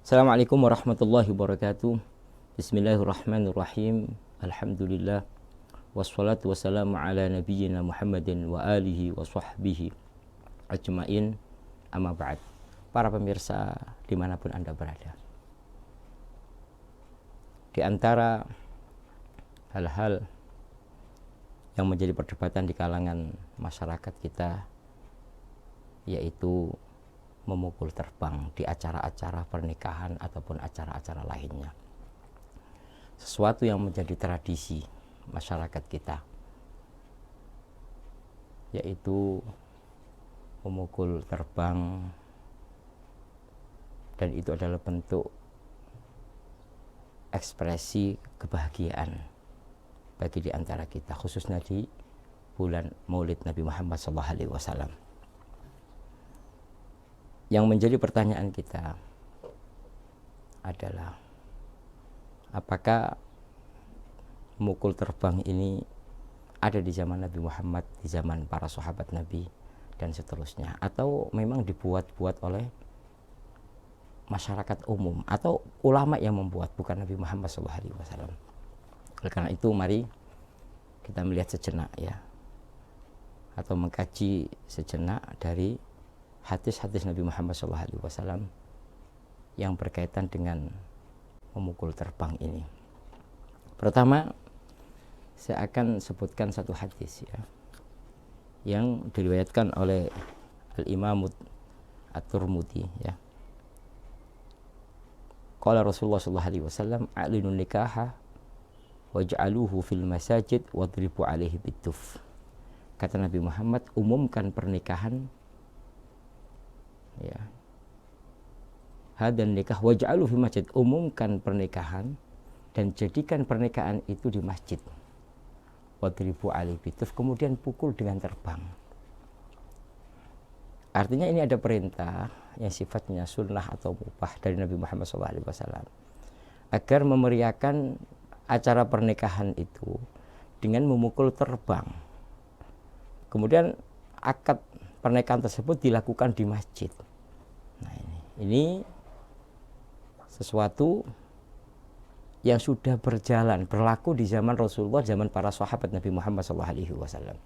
Assalamualaikum warahmatullahi wabarakatuh. Bismillahirrahmanirrahim. Alhamdulillah. Wassalatu wassalamu ala nabiyyina Muhammadin wa alihi wa sahbihi ajmain. Amma ba'd. Para pemirsa dimanapun Anda berada, di antara hal-hal yang menjadi perdebatan di kalangan masyarakat kita yaitu memukul terbang di acara-acara pernikahan ataupun acara-acara lainnya. Sesuatu yang menjadi tradisi masyarakat kita, yaitu memukul terbang, dan itu adalah bentuk ekspresi kebahagiaan bagi di antara kita, khususnya di bulan Maulid Nabi Muhammad SAW. Yang menjadi pertanyaan kita adalah, apakah memukul terbang ini ada di zaman Nabi Muhammad, di zaman para sahabat Nabi dan seterusnya, atau memang dibuat-buat oleh masyarakat umum atau ulama yang membuat, bukan Nabi Muhammad SAW. Oleh karena itu, mari kita melihat sejenak ya, atau mengkaji sejenak dari hadis-hadis Nabi Muhammad SAW yang berkaitan dengan memukul terbang ini. Pertama, saya akan sebutkan satu hadis ya, yang diriwayatkan oleh Al-Imam At-Tirmidzi ya. Qala Rasulullah SAW, a'linun nikaha waj'aluhu fil masajid wadribu alaihi biduf. Kata Nabi Muhammad, umumkan pernikahan ya, hadan nikah waj'aluhu fi masjid, umumkan pernikahan dan jadikan pernikahan itu di masjid. Wadribu alaihi biduf, kemudian pukul dengan terbang. Artinya ini ada perintah yang sifatnya sunnah atau mubah dari Nabi Muhammad SAW agar memeriahkan acara pernikahan itu dengan memukul terbang. Kemudian akad pernikahan tersebut dilakukan di masjid. Nah, ini sesuatu yang sudah berlaku di zaman Rasulullah, zaman para sahabat Nabi Muhammad SAW.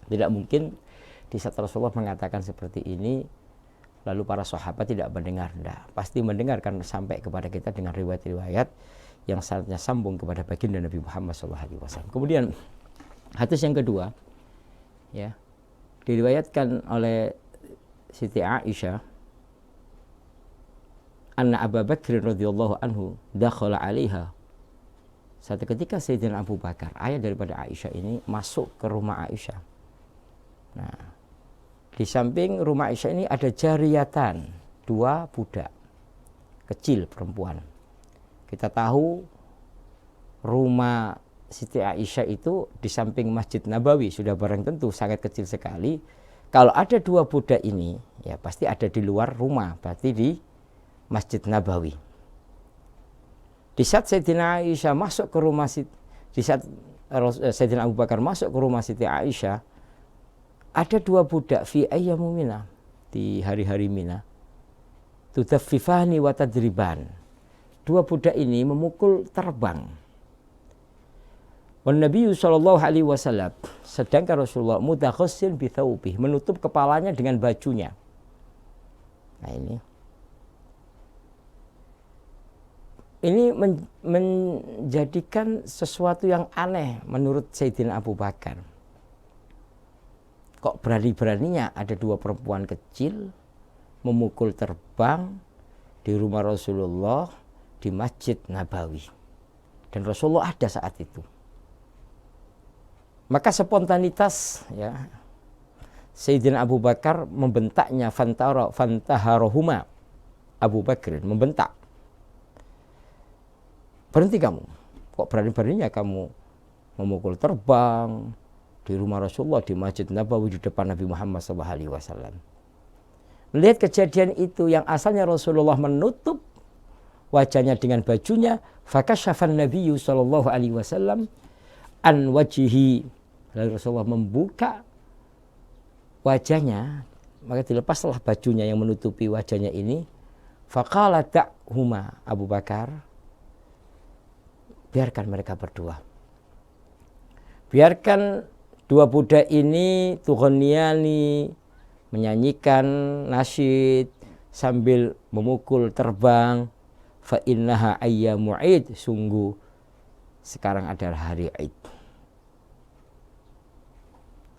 Tidak mungkin di saat Rasulullah mengatakan seperti ini lalu para sahabat tidak mendengar. Tidak, pasti mendengar, karena sampai kepada kita dengan riwayat-riwayat yang sangatnya sambung kepada baginda Nabi Muhammad SAW. Kemudian hadis yang kedua ya, diriwayatkan oleh Siti Aisyah, anna Abu Bakr radhiyallahu anhu dakhala 'alaiha. Satu ketika Sayyidina Abu Bakar, ayah daripada Aisyah ini, masuk ke rumah Aisyah. Nah, di samping rumah Aisyah ini ada jariyatan, dua budak kecil perempuan. Kita tahu rumah Siti Aisyah itu di samping Masjid Nabawi, sudah barang tentu sangat kecil sekali. Kalau ada dua budak ini, ya pasti ada di luar rumah, berarti di Masjid Nabawi. Di saat Sayyidina Aisyah masuk ke rumah di saat Sayyidina Abu Bakar masuk ke rumah Siti Aisyah, ada dua budak fi ayyamu Mina, di hari-hari Mina, tudaffifani wa tadriban. Dua budak ini memukul terbang. Wan Nabi sallallahu alaihi wasallam, sedangkan Rasulullah mutaghassil bi thawbih, menutup kepalanya dengan bajunya. Nah, ini menjadikan sesuatu yang aneh menurut Sayyidina Abu Bakar. Kok berani-beraninya ada dua perempuan kecil memukul terbang di rumah Rasulullah di Masjid Nabawi, dan Rasulullah ada saat itu. Maka spontanitas ya, Sayyidina Abu Bakar membentaknya, fantaharahuma, Abu Bakr membentak, berhenti kamu, kok berani-beraninya kamu memukul terbang di rumah Rasulullah di Masjid Nabawi di depan Nabi Muhammad SAW. Melihat kejadian itu yang asalnya Rasulullah menutup wajahnya dengan bajunya, fakasyafan Nabiyyu sallallahu alaihi wasallam an wajihi, lalu Rasulullah membuka wajahnya, maka dilepaslah bajunya yang menutupi wajahnya ini, Faqala da'huma Abu Bakar, biarkan mereka berdua. Biarkan dua budak ini tughanniyani, menyanyikan nasyid sambil memukul terbang. Fa innaha ayyamu 'id, sungguh sekarang adalah hari Id.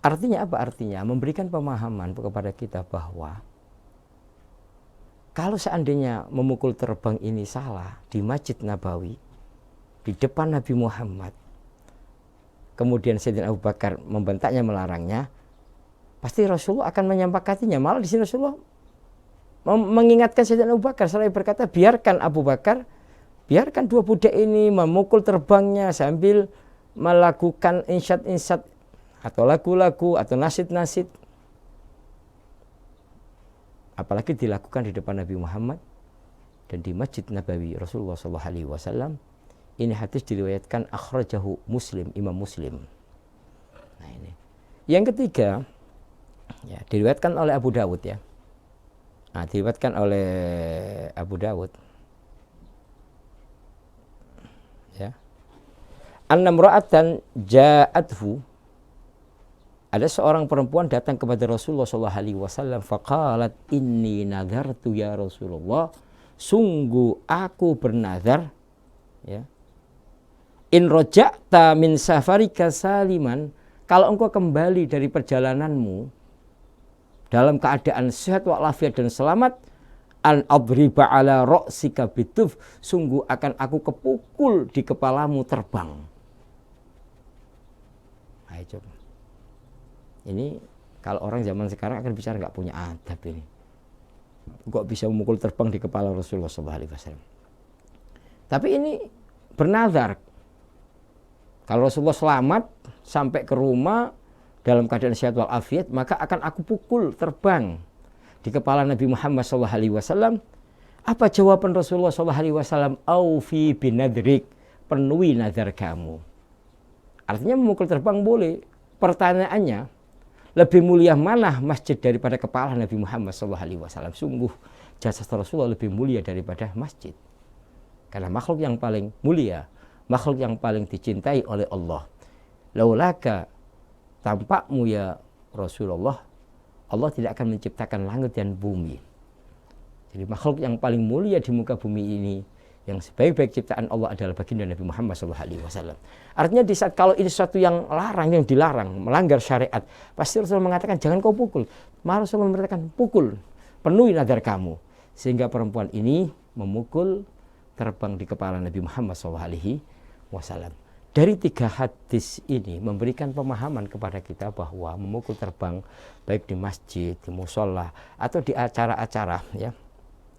Artinya apa? Artinya memberikan pemahaman kepada kita bahwa kalau seandainya memukul terbang ini salah di Masjid Nabawi, di depan Nabi Muhammad, kemudian Sayyidina Abu Bakar membentaknya, melarangnya, pasti Rasulullah akan menyampaikannya. Malah di sini Rasulullah mengingatkan Sayyidina Abu Bakar, seraya berkata, biarkan Abu Bakar, biarkan dua budak ini memukul terbangnya sambil melakukan insyad-insyad atau lagu-lagu atau nasid-nasid. Apalagi dilakukan di depan Nabi Muhammad dan di Masjid Nabawi Rasulullah SAW. Ini hadis diriwayatkan akhrajahu Muslim, Imam Muslim. Nah ini. Yang ketiga, ya, diriwayatkan oleh Abu Dawud ya. Nah, diriwayatkan oleh Abu Dawud. Ya. Annamra'atan ja'athu, ada seorang perempuan datang kepada Rasulullah SAW. Faqalat inni nadhartu ya Rasulullah, sungguh aku bernazar, ya, in roja'ta min safarika saliman, kalau engkau kembali dari perjalananmu dalam keadaan sehat walafiat dan selamat, an adriba ala ra'sika bituf, sungguh akan aku kepukul di kepalamu terbang. Ayo coba. Ini kalau orang zaman sekarang akan bicara nggak punya adab ini. Kok bisa memukul terbang di kepala Rasulullah SAW. Tapi ini bernazar. Kalau Rasulullah selamat sampai ke rumah dalam keadaan sehat walafiat, maka akan aku pukul terbang di kepala Nabi Muhammad SAW. Apa jawaban Rasulullah SAW? Aufi binadrik, penuhi nazar kamu. Artinya memukul terbang boleh. Pertanyaannya, lebih mulia mana masjid daripada kepala Nabi Muhammad SAW? Sungguh jasa Rasulullah lebih mulia daripada masjid. Karena makhluk yang paling mulia, makhluk yang paling dicintai oleh Allah. Laulaka, tampakmu ya Rasulullah, Allah tidak akan menciptakan langit dan bumi. Jadi makhluk yang paling mulia di muka bumi ini, yang sebaik-baik ciptaan Allah adalah baginda Nabi Muhammad SAW. Artinya di saat kalau ini sesuatu yang larang, yang dilarang, melanggar syariat, pasti Rasulullah mengatakan jangan kau pukul. Malah Rasulullah mengatakan pukul, penuhi nazar kamu. Sehingga perempuan ini memukul terbang di kepala Nabi Muhammad SAW. Dari tiga hadis ini memberikan pemahaman kepada kita bahwa memukul terbang baik di masjid, di musola, atau di acara-acara ya,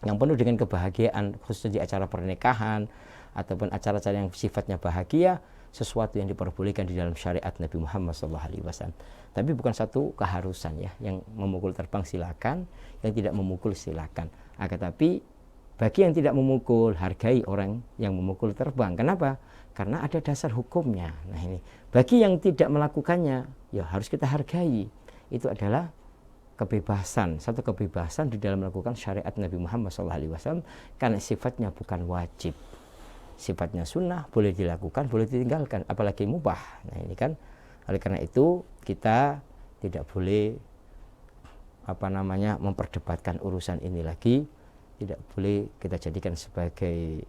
yang penuh dengan kebahagiaan, khususnya di acara pernikahan ataupun acara-acara yang sifatnya bahagia, sesuatu yang diperbolehkan di dalam syariat Nabi Muhammad SAW. Tapi bukan satu keharusan ya, yang memukul terbang silakan, yang tidak memukul silakan. Akan tapi bagi yang tidak memukul, hargai orang yang memukul terbang. Kenapa? Karena ada dasar hukumnya. Nah ini, bagi yang tidak melakukannya, ya harus kita hargai. Itu adalah kebebasan, satu kebebasan di dalam melakukan syariat Nabi Muhammad SAW, karena sifatnya bukan wajib, sifatnya sunnah, boleh dilakukan, boleh ditinggalkan, apalagi mubah. Nah ini kan, oleh karena itu kita tidak boleh memperdebatkan urusan ini lagi, tidak boleh kita jadikan sebagai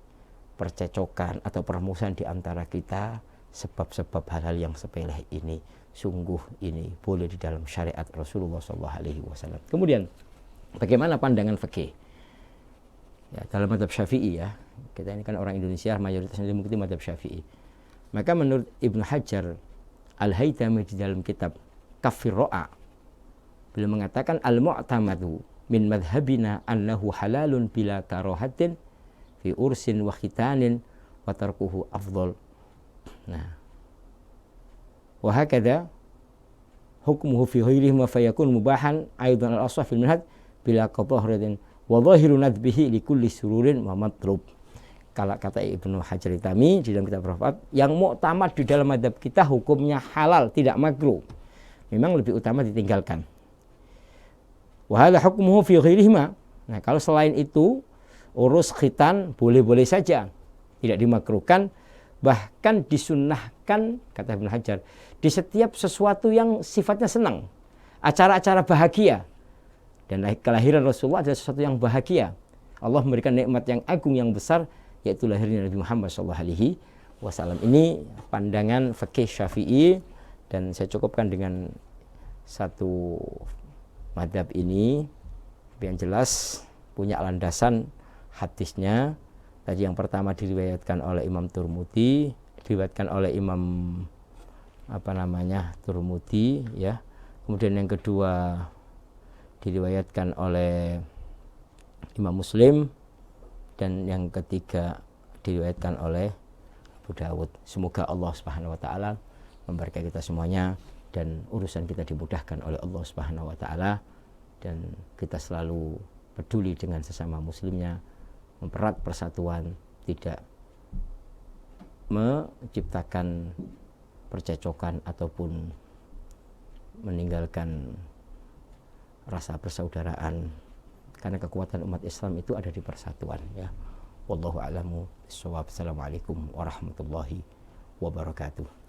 percecokan atau permusuhan di antara kita, sebab-sebab hal-hal yang sepele ini. Sungguh ini boleh di dalam syariat Rasulullah SAW. Kemudian bagaimana pandangan fikih? Ya, dalam mazhab Syafi'i ya. Kita ini kan orang Indonesia, mayoritasnya mengikuti mazhab Syafi'i. Maka menurut Ibnu Hajar Al-Haytami di dalam kitab Kafir Ro'a, beliau mengatakan al-mu'tamadu min madhabina annahu halalun bila karohatin fi ursin wa khitanin wa tarkuhu afdol. Nah, wa hakadha hukmuhu fi ghairihi ma fayakun mubahan aidan al-asah fil minhaj bila qadahratin wa dhahiru nadbihi li kulli sururin wa matlub. Kalau kata Ibnu Hajar Al-Haytami di dalam kitab Rafat, yang muktamad di dalam mazhab kita hukumnya halal, tidak makruh. Memang lebih utama ditinggalkan. Wa hadha hukmuhu fi ghairihi ma. Nah, kalau selain itu urus khitan boleh-boleh saja, tidak dimakruhkan, bahkan disunnahkan kata Ibnu Hajar di setiap sesuatu yang sifatnya senang, acara-acara bahagia. Dan kelahiran Rasulullah adalah sesuatu yang bahagia. Allah memberikan nikmat yang agung yang besar, yaitu lahirnya Nabi Muhammad SAW. Ini pandangan fikih Syafi'i, dan saya cukupkan dengan satu madhab ini yang jelas punya landasan hadisnya. Tadi yang pertama diriwayatkan oleh Imam Turmudi, diriwayatkan oleh Imam Turmudi, ya. Kemudian yang kedua diriwayatkan oleh Imam Muslim, dan yang ketiga diriwayatkan oleh Abu Dawud. Semoga Allah Subhanahu wa taala memberkahi kita semuanya dan urusan kita dimudahkan oleh Allah Subhanahu wa taala, dan kita selalu peduli dengan sesama muslimnya, mempererat persatuan, tidak menciptakan percecokan ataupun meninggalkan rasa persaudaraan, karena kekuatan umat Islam itu ada di persatuan, ya. Wallahu a'lamu bishawab. Assalamualaikum warahmatullahi wabarakatuh.